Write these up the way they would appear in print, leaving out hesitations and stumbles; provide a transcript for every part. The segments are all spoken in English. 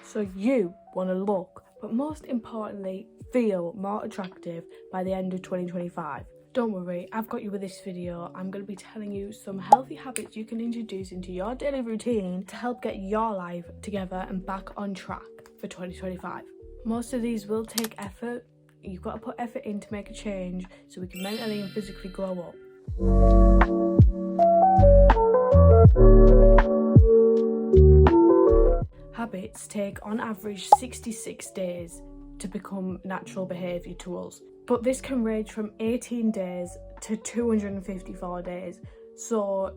so you want to look, but most importantly, feel more attractive by the end of 2025. Don't worry, I've got you with this video. I'm going to be telling you some healthy habits you can introduce into your daily routine to help get your life together and back on track for 2025. Most of these will take effort. You've got to put effort in to make a change so we can mentally and physically grow up. Habits take on average 66 days to become natural behaviour to us. But this can range from 18 days to 254 days. So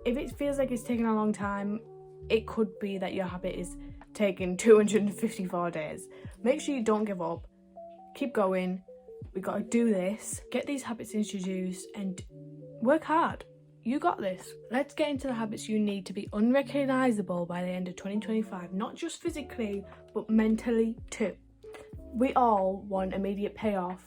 if it feels like it's taking a long time, it could be that your habit is taking 254 days. Make sure you don't give up. Keep going. We got to do this. Get these habits introduced and work hard. You got this. Let's get into the habits you need to be unrecognisable by the end of 2025. Not just physically, but mentally too. We all want immediate payoff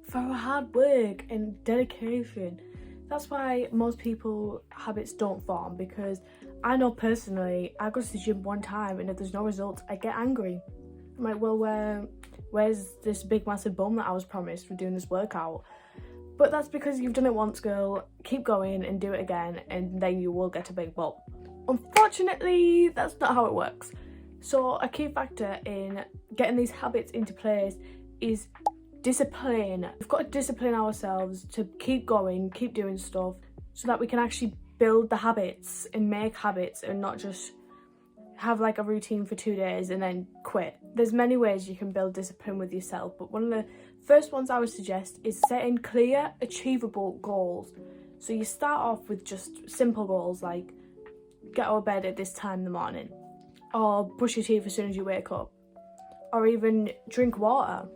for our hard work and dedication. That's why most people habits don't form, because I know personally, I go to the gym one time and if there's no results, I get angry. I'm like, well, where's this big massive bum that I was promised for doing this workout? But that's because you've done it once, girl. Keep going and do it again, and then you will get a big bump. Unfortunately, that's not how it works. So a key factor in getting these habits into place is discipline. We've got to discipline ourselves to keep going, keep doing stuff, so that we can actually build the habits and make habits and not just have like a routine for 2 days and then quit. There's many ways you can build discipline with yourself, but one of the first ones I would suggest is setting clear, achievable goals. So you start off with just simple goals like get out of bed at this time in the morning, or brush your teeth as soon as you wake up, or even drink water.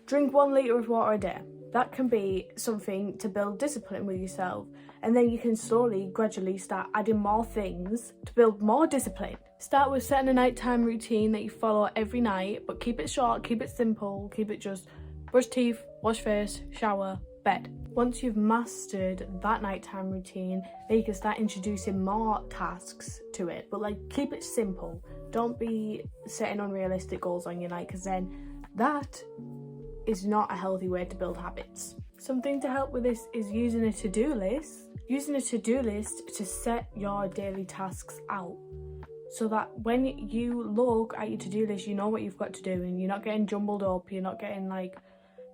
Drink 1 litre of water a day. That can be something to build discipline with yourself, and then you can slowly, gradually start adding more things to build more discipline. Start with setting a nighttime routine that you follow every night, but keep it short, keep it simple, keep it just brush teeth, wash face, shower, bed. Once you've mastered that nighttime routine, then you can start introducing more tasks to it, but like keep it simple. Don't be setting unrealistic goals on your night, because then that is not a healthy way to build habits. Something to help with this is using a to-do list. Using a to-do list to set your daily tasks out, so that when you look at your to-do list, you know what you've got to do and you're not getting jumbled up, you're not getting like,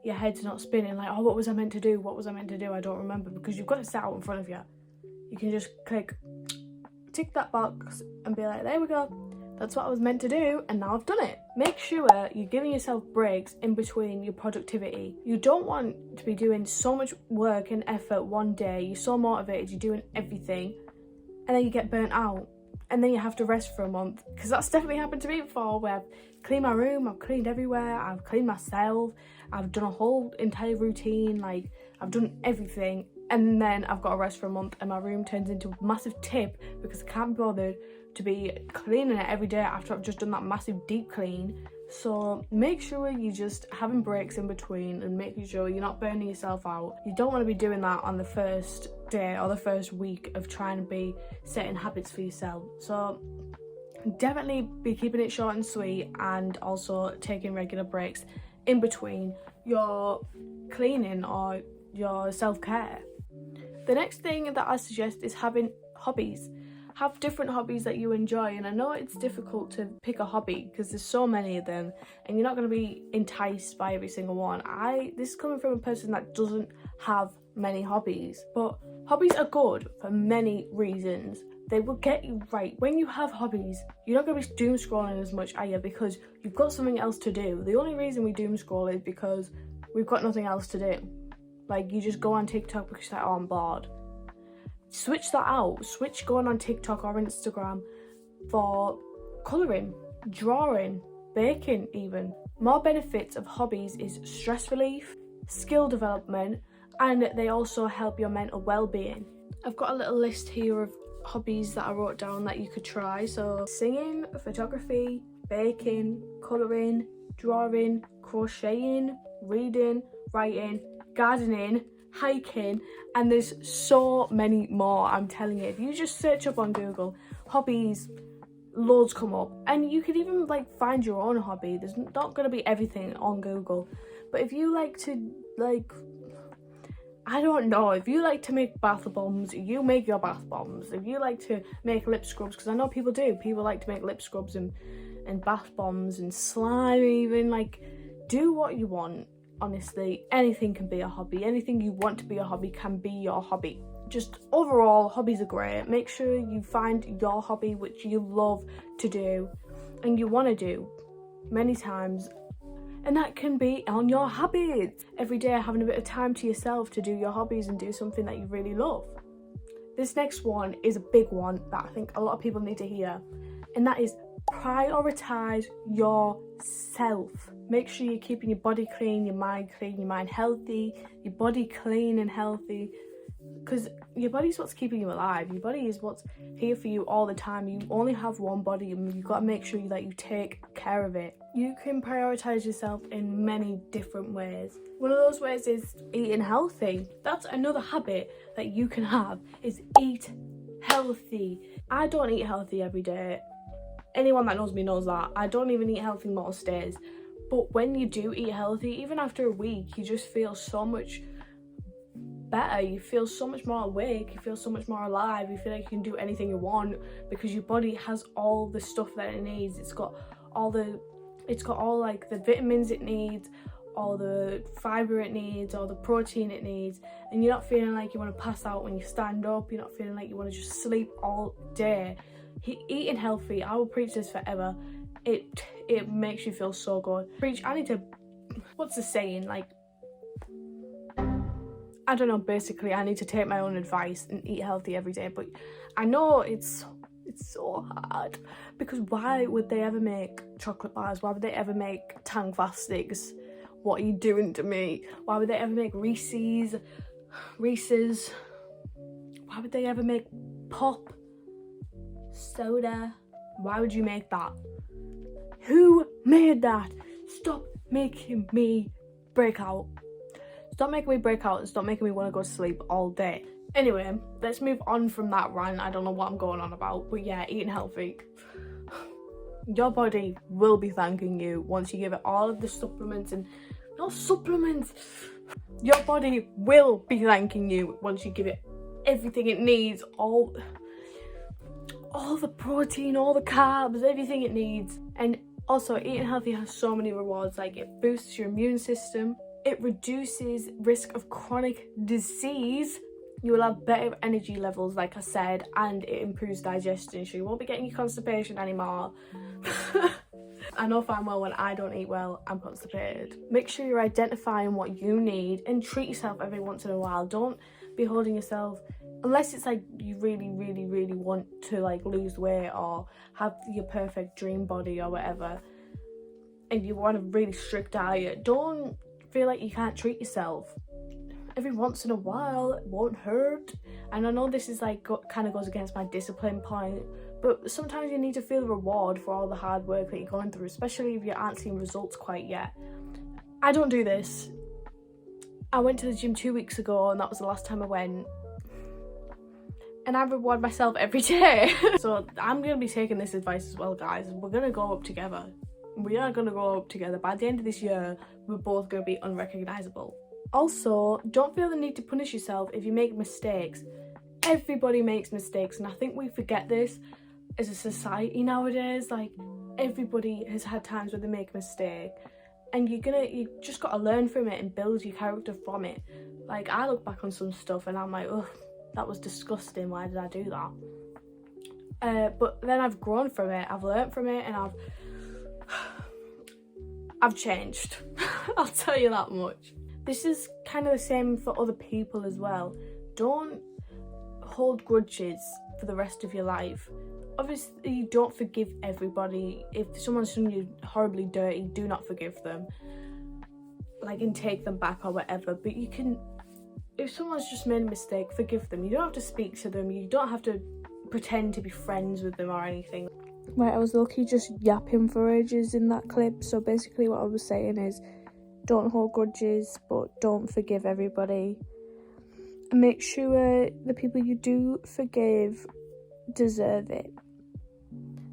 your head's not spinning like, oh, what was I meant to do? What was I meant to do? I don't remember, because you've got it set out in front of you. You can just click, tick that box and be like, there we go. That's what I was meant to do, and now I've done it. Make sure you're giving yourself breaks in between your productivity. You don't want to be doing so much work and effort one day, you're so motivated, you're doing everything, and then you get burnt out, and then you have to rest for a month. Because that's definitely happened to me before, where I've cleaned my room, I've cleaned everywhere, I've cleaned myself, I've done a whole entire routine, like I've done everything, and then I've got to rest for a month, and my room turns into a massive tip because I can't be bothered to be cleaning it every day after I've just done that massive deep clean. So make sure you're just having breaks in between and making sure you're not burning yourself out. You don't want to be doing that on the first day or the first week of trying to be setting habits for yourself. So definitely be keeping it short and sweet, and also taking regular breaks in between your cleaning or your self-care. The next thing that I suggest is having hobbies. Have different hobbies that you enjoy, and I know it's difficult to pick a hobby because there's so many of them and you're not going to be enticed by every single one. This is coming from a person that doesn't have many hobbies, but hobbies are good for many reasons. They will get you right. When you have hobbies, you're not going to be doom scrolling as much, are you? Because you've got something else to do. The only reason we doom scroll is because we've got nothing else to do. Like, you just go on TikTok because you're like, oh, I'm bored. Switch that out. Switch going on TikTok or Instagram for colouring, drawing, baking even. More benefits of hobbies is stress relief, skill development, and they also help your mental well-being. I've got a little list here of hobbies that I wrote down that you could try. So singing, photography, baking, colouring, drawing, crocheting, reading, writing, gardening, hiking, and there's so many more. I'm telling you, if you just search up on Google hobbies loads come up, and you can even like find your own hobby. There's not going to be everything on Google, but if you like to like, I don't know, if you like to make bath bombs, you make your bath bombs. If you like to make lip scrubs, because I know people do, people like to make lip scrubs and bath bombs and slime even, like, do what you want. Honestly, anything can be a hobby. Anything you want to be a hobby can be your hobby. Just overall, hobbies are great. Make sure you find your hobby which you love to do and you want to do many times, and that can be on your hobbies. Every day having a bit of time to yourself to do your hobbies and do something that you really love. This next one is a big one that I think a lot of people need to hear, and that is prioritize yourself. Make sure you're keeping your body clean, your mind healthy, your body clean and healthy, because your body's what's keeping you alive. Your body is what's here for you all the time. You only have one body and you've got to make sure that you take care of it. You can prioritize yourself in many different ways. One of those ways is eating healthy. That's another habit that you can have, is eat healthy. I don't eat healthy every day. Anyone that knows me knows that. I don't even eat healthy most days. But when you do eat healthy, even after a week, you just feel so much better. You feel so much more awake. You feel so much more alive. You feel like you can do anything you want because your body has all the stuff that it needs. It's got all like the vitamins it needs, all the fibre it needs, all the protein it needs, and you're not feeling like you want to pass out when you stand up. You're not feeling like you want to just sleep all day. Eating healthy, I will preach this forever. It makes you feel so good. I need to, what's the saying, like, I don't know, basically I need to take my own advice and eat healthy every day. But I know it's so hard, because why would they ever make chocolate bars? Why would they ever make Tang Fastics? What are you doing to me? Why would they ever make Reese's? Why would they ever make pop soda? Why would you make that? Who made that? Stop making me break out. Stop making me break out and stop making me want to go to sleep all day. Anyway, let's move on from that rant. I don't know what I'm going on about, but yeah, eating healthy. Your body will be thanking you once you give it all of the supplements and no supplements. Your body will be thanking you once you give it everything it needs, all the protein, all the carbs, everything it needs. And also, eating healthy has so many rewards. Like, it boosts your immune system, it reduces risk of chronic disease, you will have better energy levels, like I said, and it improves digestion, so you won't be getting your constipation anymore. I know fine well when I don't eat well, I'm constipated. Make sure you're identifying what you need and treat yourself every once in a while. Don't be holding yourself, unless it's like you really want to like lose weight or have your perfect dream body or whatever, and you want a really strict diet. Don't feel like you can't treat yourself. Every once in a while, it won't hurt. And I know this is like kind of goes against my discipline point, but sometimes you need to feel the reward for all the hard work that you're going through, especially if you aren't seeing results quite yet. I don't do this. I went to the gym 2 weeks ago, and that was the last time I went, and I reward myself every day. So I'm going to be taking this advice as well, guys. We're going to go up together. We are going to go up together. By the end of this year, we're both going to be unrecognizable. Also, don't feel the need to punish yourself if you make mistakes. Everybody makes mistakes, and I think we forget this as a society nowadays. Like, everybody has had times where they make a mistake, and you just got to learn from it and build your character from it. Like, I look back on some stuff and I'm like, ugh, that was disgusting, why did I do that? But then I've grown from it, I've learned from it, and I've changed. I'll tell you that much. This is kind of the same for other people as well. Don't hold grudges for the rest of your life. Obviously, you don't forgive everybody. If someone's done you horribly dirty, do not forgive them. Like, and take them back or whatever. But you can, if someone's just made a mistake, forgive them. You don't have to speak to them. You don't have to pretend to be friends with them or anything. Right, I was lucky just yapping for ages in that clip. So basically what I was saying is, don't hold grudges, but don't forgive everybody. And make sure the people you do forgive deserve it.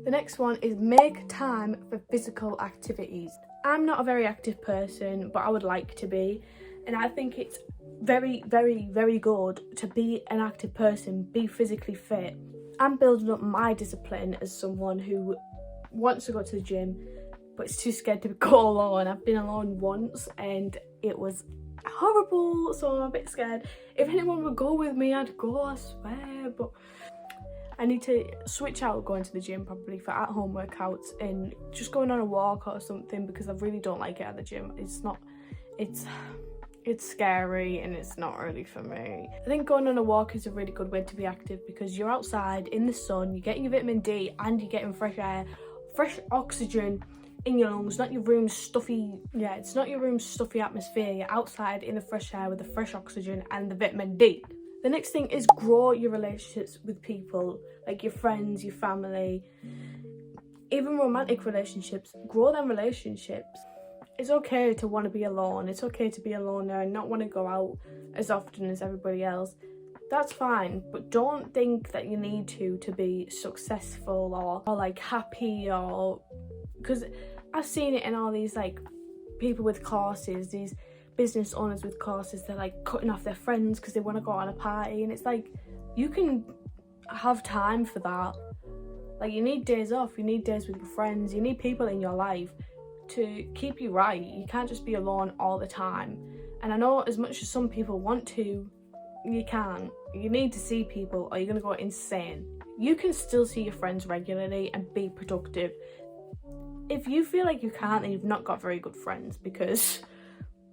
The next one is make time for physical activities. I'm not a very active person, but I would like to be. And I think it's very, very, very good to be an active person, be physically fit. I'm building up my discipline as someone who wants to go to the gym, but it's too scared to go alone. I've been alone once and it was horrible, so I'm a bit scared. If anyone would go with me, I'd go, I swear, but I need to switch out going to the gym probably for at-home workouts and just going on a walk or something, because I really don't like it at the gym. It's scary and it's not really for me. I think going on a walk is a really good way to be active, because you're outside in the sun, you're getting your vitamin D and you're getting fresh air, fresh oxygen in your lungs, not your room's stuffy, it's not your room's stuffy atmosphere. You're outside in the fresh air with the fresh oxygen and the vitamin D. The next thing is grow your relationships with people, like your friends, your family, even romantic relationships. Grow them relationships. It's okay to want to be alone. It's okay to be alone and not want to go out as often as everybody else. That's fine, but don't think that you need to be successful or like happy, or because I've seen it in all these like people with courses, these business owners with courses, they're like cutting off their friends because they want to go on a party, and it's like, you can have time for that. Like, you need days off, you need days with your friends, you need people in your life to keep you right. You can't just be alone all the time. And I know as much as some people want to, you can't. You need to see people or you're gonna go insane. You can still see your friends regularly and be productive. If you feel like you can't, then you've not got very good friends, because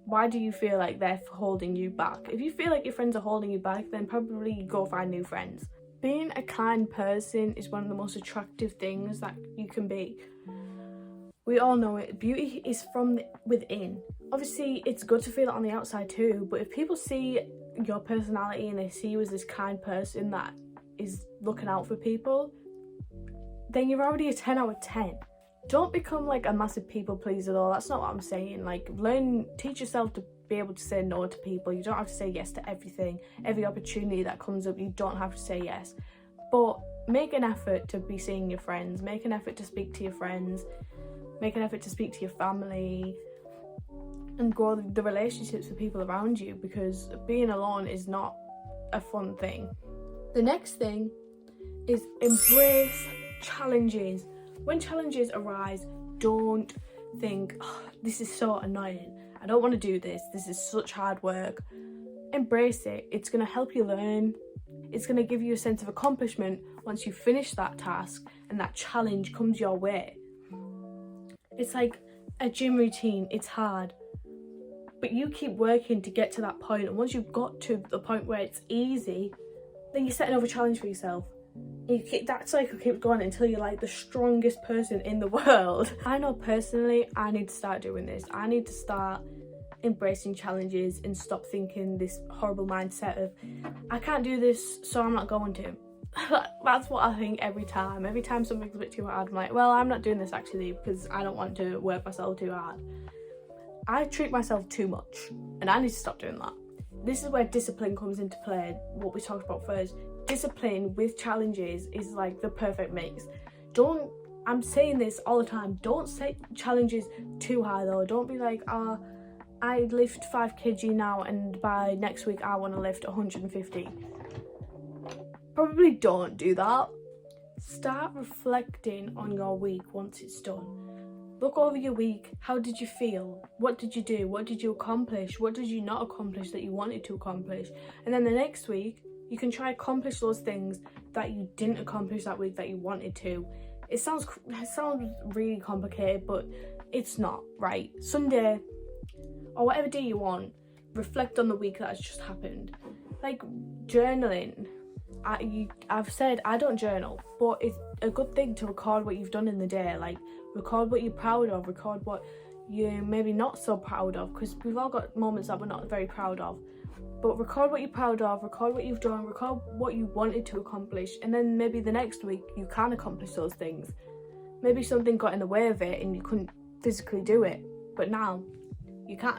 why do you feel like they're holding you back? If you feel like your friends are holding you back, then probably go find new friends. Being a kind person is one of the most attractive things that you can be. We all know it. Beauty is from within. Obviously, it's good to feel it on the outside too, but if people see your personality and they see you as this kind person that is looking out for people, then you're already a 10 out of 10. Don't become like a massive people pleaser though. That's not what I'm saying. Like, teach yourself to be able to say no to people. You don't have to say yes to everything. Every opportunity that comes up, you don't have to say yes. But make an effort to be seeing your friends. Make an effort to speak to your friends. Make an effort to speak to your family. And grow the relationships with people around you, because being alone is not a fun thing. The next thing is embrace challenges. When challenges arise, don't think, oh, this is so annoying, I don't want to do this is such hard work. Embrace it. It's going to help you learn. It's going to give you a sense of accomplishment once you finish that task and that challenge comes your way. It's like a gym routine. It's hard, but you keep working to get to that point, and once you've got to the point where it's easy, then you set another challenge for yourself. That cycle keeps going until you're like the strongest person in the world. I know personally I need to start doing this. I need to start embracing challenges and stop thinking this horrible mindset of, I can't do this, so I'm not going to. That's what I think every time. Every time something's a bit too hard, I'm like, well, I'm not doing this actually because I don't want to work myself too hard. I treat myself too much and I need to stop doing that. This is where discipline comes into play, what we talked about first. Discipline with challenges is like the perfect mix. I'm saying this all the time, don't set challenges too high though. Don't be like, I lift 5 kg now and by next week I want to lift 150. Probably don't do that. Start reflecting on your week once it's done. Look over your week. How did you feel? What did you do? What did you accomplish? What did you not accomplish that you wanted to accomplish? And then the next week, you can try accomplish those things that you didn't accomplish that week that you wanted to. It sounds really complicated, but it's not, right? Sunday, or whatever day you want, reflect on the week that has just happened. Like journaling. I've said I don't journal, but it's a good thing to record what you've done in the day. Like, record what you're proud of, record what you're maybe not so proud of, because we've all got moments that we're not very proud of. But record what you're proud of, record what you've done, record what you wanted to accomplish, and then maybe the next week you can accomplish those things. Maybe something got in the way of it and you couldn't physically do it, but now you can.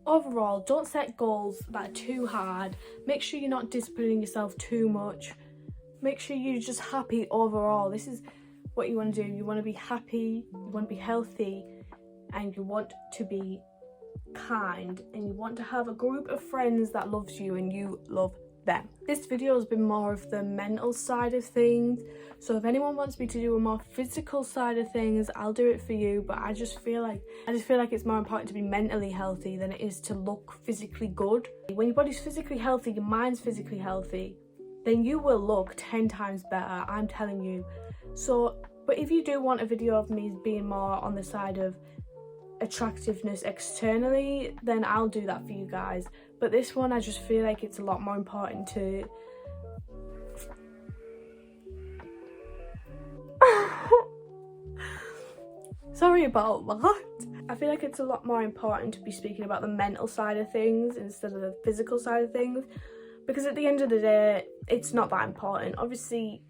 Overall, don't set goals that are too hard. Make sure you're not disciplining yourself too much. Make sure you're just happy overall. This is what you want to do. You want to be happy, you want to be healthy, and you want to be kind, and you want to have a group of friends that loves you and you love them. This video has been more of the mental side of things, so if anyone wants me to do a more physical side of things, I'll do it for you. But I just feel like it's more important to be mentally healthy than it is to look physically good. When your body's physically healthy, your mind's physically healthy, then you will look 10 times better, I'm telling you. So, but if you do want a video of me being more on the side of attractiveness externally, then I'll do that for you guys. But this one, I just feel like it's a lot more important to sorry about that. I feel like it's a lot more important to be speaking about the mental side of things instead of the physical side of things, because at the end of the day, it's not that important. Obviously,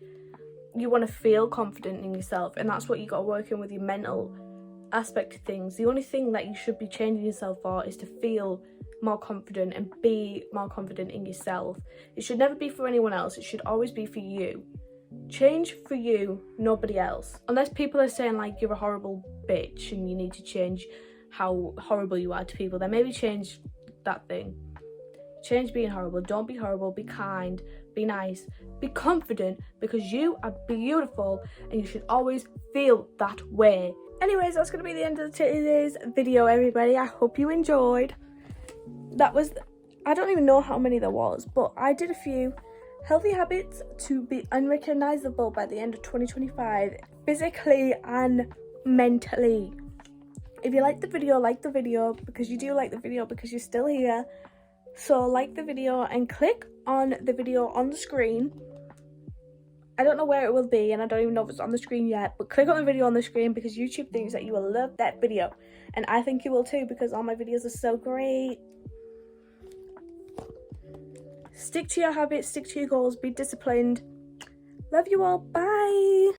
you want to feel confident in yourself, and that's what you got to work in with your mental aspect of things. The only thing that you should be changing yourself for is to feel more confident and be more confident in yourself. It should never be for anyone else, it should always be for you. Change for you, nobody else. Unless people are saying like you're a horrible bitch and you need to change how horrible you are to people, then maybe change that thing. Change being horrible. Don't be horrible, be kind, be nice, be confident, because you are beautiful and you should always feel that way. Anyways, that's going to be the end of today's video, everybody. I hope you enjoyed. That was, I don't even know how many there was, but I did a few healthy habits to be unrecognizable by the end of 2025, physically and mentally. If you like the video, because you do like the video because you're still here. So like the video and click on the video on the screen. I don't know where it will be, and I don't even know if it's on the screen yet, but click on the video on the screen because YouTube thinks that you will love that video. And I think you will too, because all my videos are so great. Stick to your habits, stick to your goals, be disciplined. Love you all, bye!